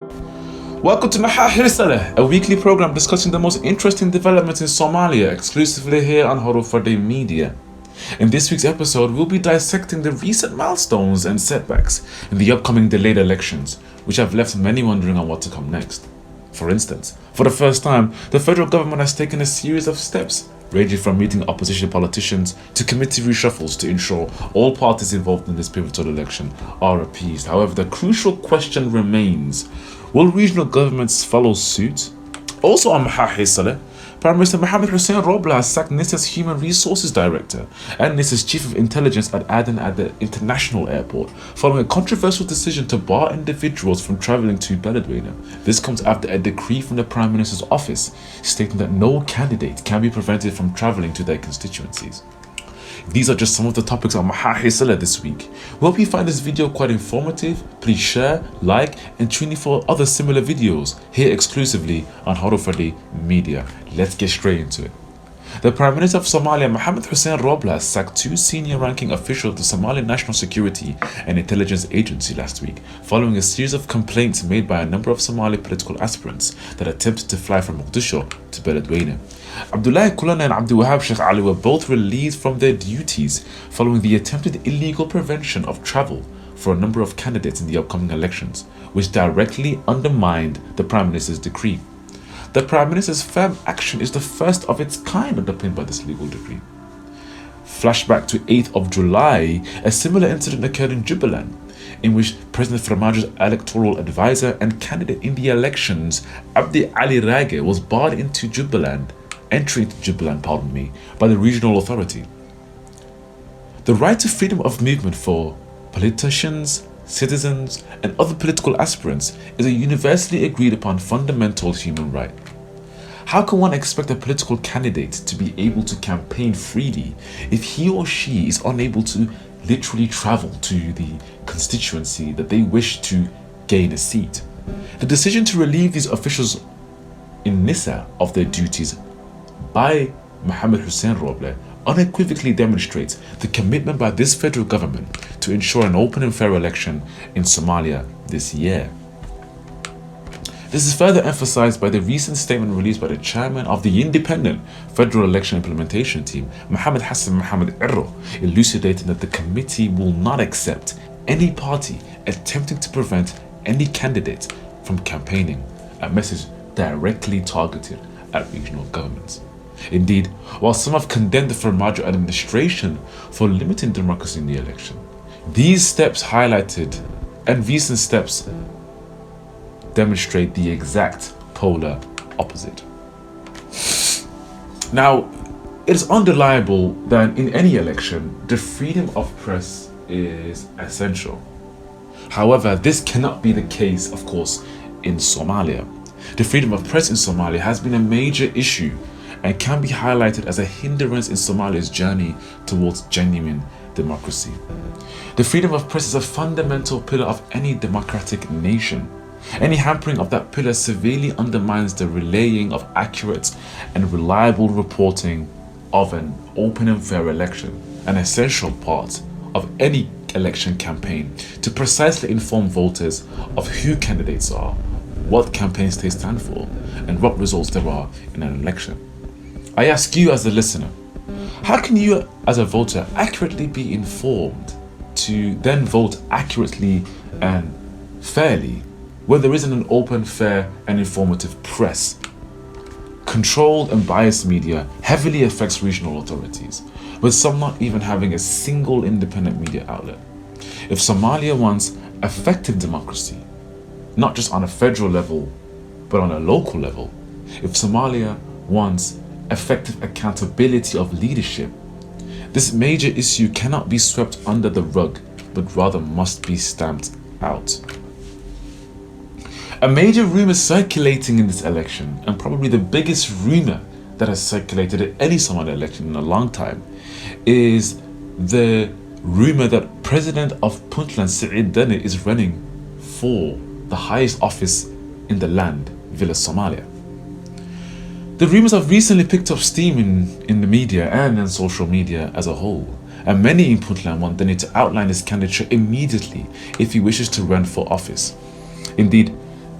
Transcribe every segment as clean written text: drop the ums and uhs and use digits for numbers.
Welcome to Maha a weekly program discussing the most interesting developments in Somalia, exclusively here on Horufade Media. In this week's episode, we'll be dissecting the recent milestones and setbacks in the upcoming delayed elections, which have left many wondering on what to come next. For instance, for the first time, the federal government has taken a series of steps, ranging from meeting opposition politicians to committee reshuffles to ensure all parties involved in this pivotal election are appeased. However, the crucial question remains: will regional governments follow suit? Also on Maha, Prime Minister Mohamed Hussein Roble has sacked NISA's Human Resources Director and NISA's Chief of Intelligence at Aden at the International Airport, following a controversial decision to bar individuals from travelling to Beledweyne. This comes after a decree from the Prime Minister's office stating that no candidate can be prevented from travelling to their constituencies. These are just some of the topics on Maha this week. We hope you find this video quite informative. Please share, like, and tune in for other similar videos here exclusively on Horufade Media. Let's get straight into it. The Prime Minister of Somalia, Mohamed Hussein Roble, has sacked two senior-ranking officials of the Somali National Security and Intelligence Agency last week, following a series of complaints made by a number of Somali political aspirants that attempted to fly from Mogadishu to Beledweyne. Abdullah Kulana and Abdul Wahab Sheikh Ali were both released from their duties following the attempted illegal prevention of travel for a number of candidates in the upcoming elections, which directly undermined the Prime Minister's decree. The Prime Minister's firm action is the first of its kind underpinned by this legal decree. Flashback to 8th of July, a similar incident occurred in Jubaland, in which President Farmajo's electoral advisor and candidate in the elections, Abdi Ali Rage, was barred into entry into Jubaland, by the regional authority. The right to freedom of movement for politicians, citizens, and other political aspirants is a universally agreed upon fundamental human right. How can one expect a political candidate to be able to campaign freely if he or she is unable to literally travel to the constituency that they wish to gain a seat? The decision to relieve these officials in NISA of their duties by Mohamed Hussein Roble unequivocally demonstrates the commitment by this federal government to ensure an open and fair election in Somalia this year. This is further emphasized by the recent statement released by the chairman of the independent Federal Election Implementation Team, Mohamed Hassan Mohamed Erro, elucidating that the committee will not accept any party attempting to prevent any candidate from campaigning, a message directly targeted at regional governments. Indeed, while some have condemned the Farmajo administration for limiting democracy in the election, these steps demonstrate the exact polar opposite. Now, it is undeniable that in any election, the freedom of press is essential. However, this cannot be the case, of course, in Somalia. The freedom of press in Somalia has been a major issue and can be highlighted as a hindrance in Somalia's journey towards genuine democracy. The freedom of press is a fundamental pillar of any democratic nation. Any hampering of that pillar severely undermines the relaying of accurate and reliable reporting of an open and fair election, an essential part of any election campaign to precisely inform voters of who candidates are, what campaigns they stand for, and what results there are in an election. I ask you as a listener, how can you as a voter accurately be informed to then vote accurately and fairly when there isn't an open, fair, and informative press? Controlled and biased media heavily affects regional authorities, with some not even having a single independent media outlet. If Somalia wants effective democracy, not just on a federal level, but on a local level, if Somalia wants effective accountability of leadership, this major issue cannot be swept under the rug, but rather must be stamped out. A major rumor circulating in this election, and probably the biggest rumor that has circulated at any Somali election in a long time, is the rumor that President of Puntland, Saeed Dene, is running for the highest office in the land, Villa Somalia. The rumors have recently picked up steam in the media and in social media as a whole, and many in Puntland want Dene to outline his candidature immediately if he wishes to run for office. Indeed,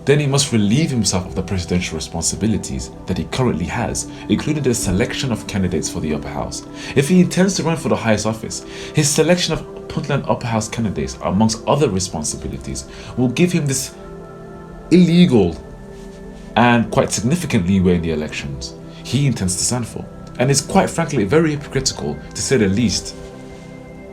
then he must relieve himself of the presidential responsibilities that he currently has, including the selection of candidates for the upper house. If he intends to run for the highest office, his selection of Puntland upper house candidates, amongst other responsibilities, will give him this illegal and quite significant leeway in the elections he intends to stand for, and is quite frankly very hypocritical, to say the least,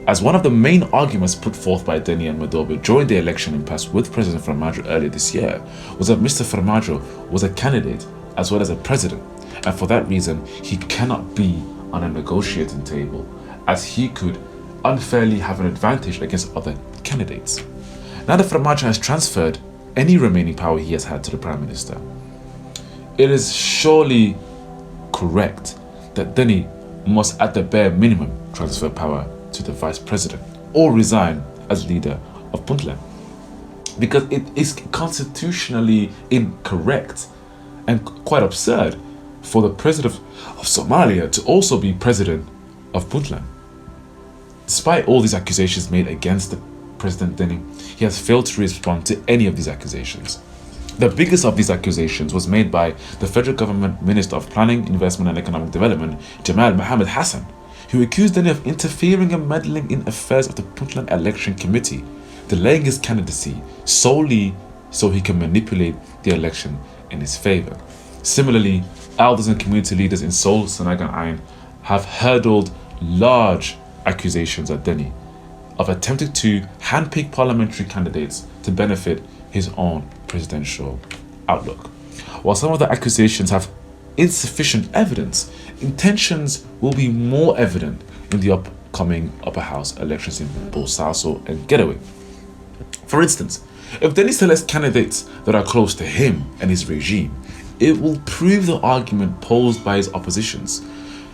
as one of the main arguments put forth by Denny and Madobe during the election impasse with President Farmajo earlier this year was that Mr. Farmajo was a candidate as well as a president, and for that reason he cannot be on a negotiating table, as he could unfairly have an advantage against other candidates. Now that Farmajo has transferred any remaining power he has had to the Prime Minister, it is surely correct that Denny must at the bare minimum transfer power to the Vice President or resign as leader of Puntland, because it is constitutionally incorrect and quite absurd for the President of Somalia to also be President of Puntland. Despite all these accusations made against the President Denny, he has failed to respond to any of these accusations. The biggest of these accusations was made by the federal government Minister of Planning, Investment and Economic Development, Jamal Mohammed Hassan, who accused Denny of interfering and meddling in affairs of the Puntland Election Committee, delaying his candidacy solely so he can manipulate the election in his favor. Similarly, elders and community leaders in Seoul, Sanag and Ain have hurled large accusations at Denny of attempting to handpick parliamentary candidates to benefit his own presidential outlook. While some of the accusations have insufficient evidence, intentions will be more evident in the upcoming upper house elections in Bosaso and Getaway. For instance, if Denny selects candidates that are close to him and his regime, it will prove the argument posed by his oppositions,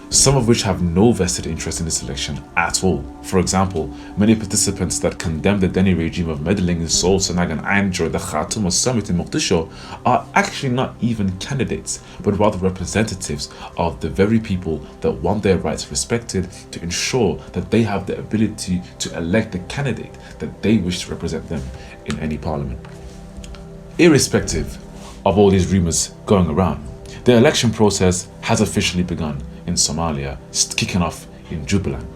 some of which have no vested interest in this election at all. For example, many participants that condemn the Denny regime of meddling in Seoul, Sanag and Ain during the Khartoum summit in Mogadishu are actually not even candidates, but rather representatives of the very people that want their rights respected to ensure that they have the ability to elect the candidate that they wish to represent them in any parliament. Irrespective of all these rumors going around, the election process has officially begun in Somalia, kicking off in Jubaland.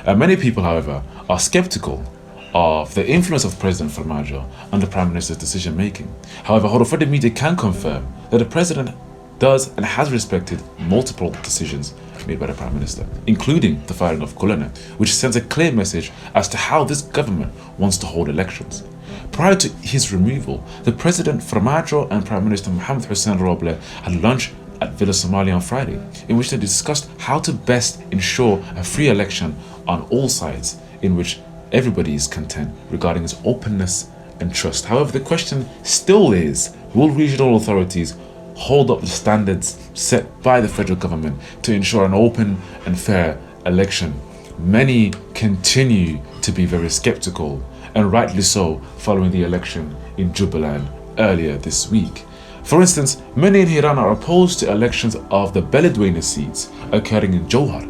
Many people, however, are skeptical of the influence of President Farmajo on the Prime Minister's decision making. However, Horofede media can confirm that the President does and has respected multiple decisions made by the Prime Minister, including the firing of Kulene, which sends a clear message as to how this government wants to hold elections. Prior to his removal, the President Farmajo and Prime Minister Mohamed Hussein Roble had lunch at Villa Somalia on Friday, in which they discussed how to best ensure a free election on all sides, in which everybody is content regarding its openness and trust. However, the question still is, will regional authorities hold up the standards set by the federal government to ensure an open and fair election? Many continue to be very skeptical, and rightly so, following the election in Jubaland earlier this week. For instance, many in Hiran are opposed to elections of the Beledweyne seats occurring in Johar,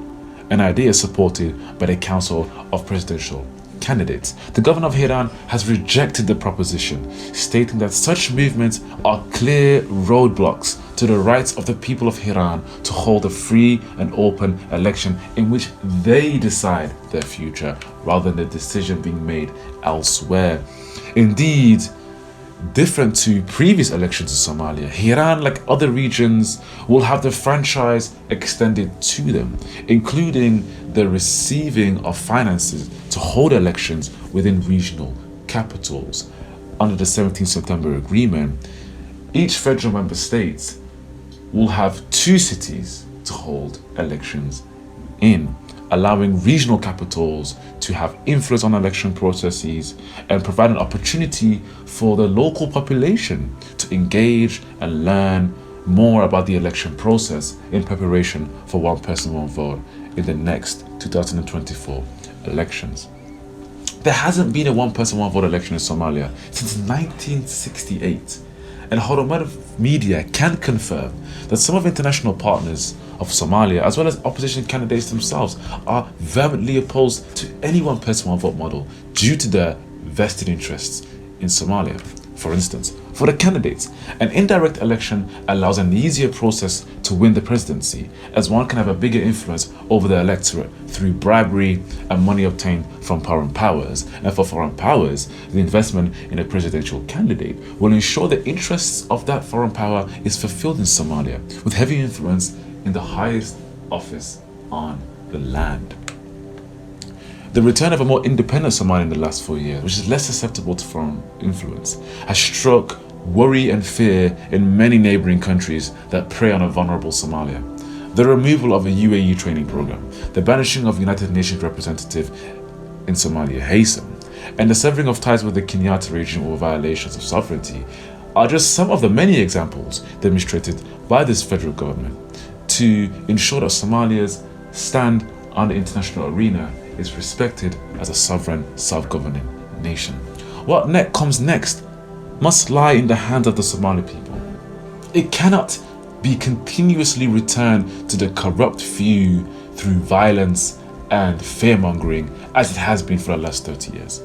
an idea supported by the Council of Presidential Candidates. The governor of Hiran has rejected the proposition, stating that such movements are clear roadblocks to the rights of the people of Hiran to hold a free and open election in which they decide their future, rather than the decision being made elsewhere. Indeed, different to previous elections in Somalia, Hiran, like other regions, will have the franchise extended to them, including the receiving of finances to hold elections within regional capitals. Under the 17 September Agreement, each federal member state will have 2 cities to hold elections in, allowing regional capitals to have influence on election processes and provide an opportunity for the local population to engage and learn more about the election process in preparation for one person, one vote in the next 2024 elections. There hasn't been a one person, one vote election in Somalia since 1968. And Horomar media can confirm that some of international partners of Somalia, as well as opposition candidates themselves, are vehemently opposed to any one person, one vote model due to their vested interests in Somalia. For instance, For the candidates, an indirect election allows an easier process to win the presidency, as one can have a bigger influence over the electorate through bribery and money obtained from foreign powers. And for foreign powers, the investment in a presidential candidate will ensure the interests of that foreign power is fulfilled in Somalia, with heavy influence in the highest office on the land. The return of a more independent Somalia in the last 4 years, which is less susceptible to foreign influence, has struck worry and fear in many neighboring countries that prey on a vulnerable Somalia. The removal of a UAE training program, the banishing of United Nations representative in Somalia, Haysom, and the severing of ties with the Kenyatta region over violations of sovereignty are just some of the many examples demonstrated by this federal government to ensure that Somalia's stand on the international arena is respected as a sovereign, self-governing nation. What comes next must lie in the hands of the Somali people. It cannot be continuously returned to the corrupt few through violence and fear-mongering as it has been for the last 30 years.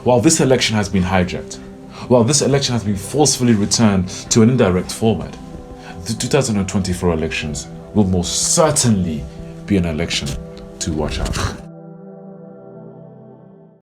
While this election has been hijacked, while this election has been forcefully returned to an indirect format, the 2024 elections will most certainly be an election to watch out for.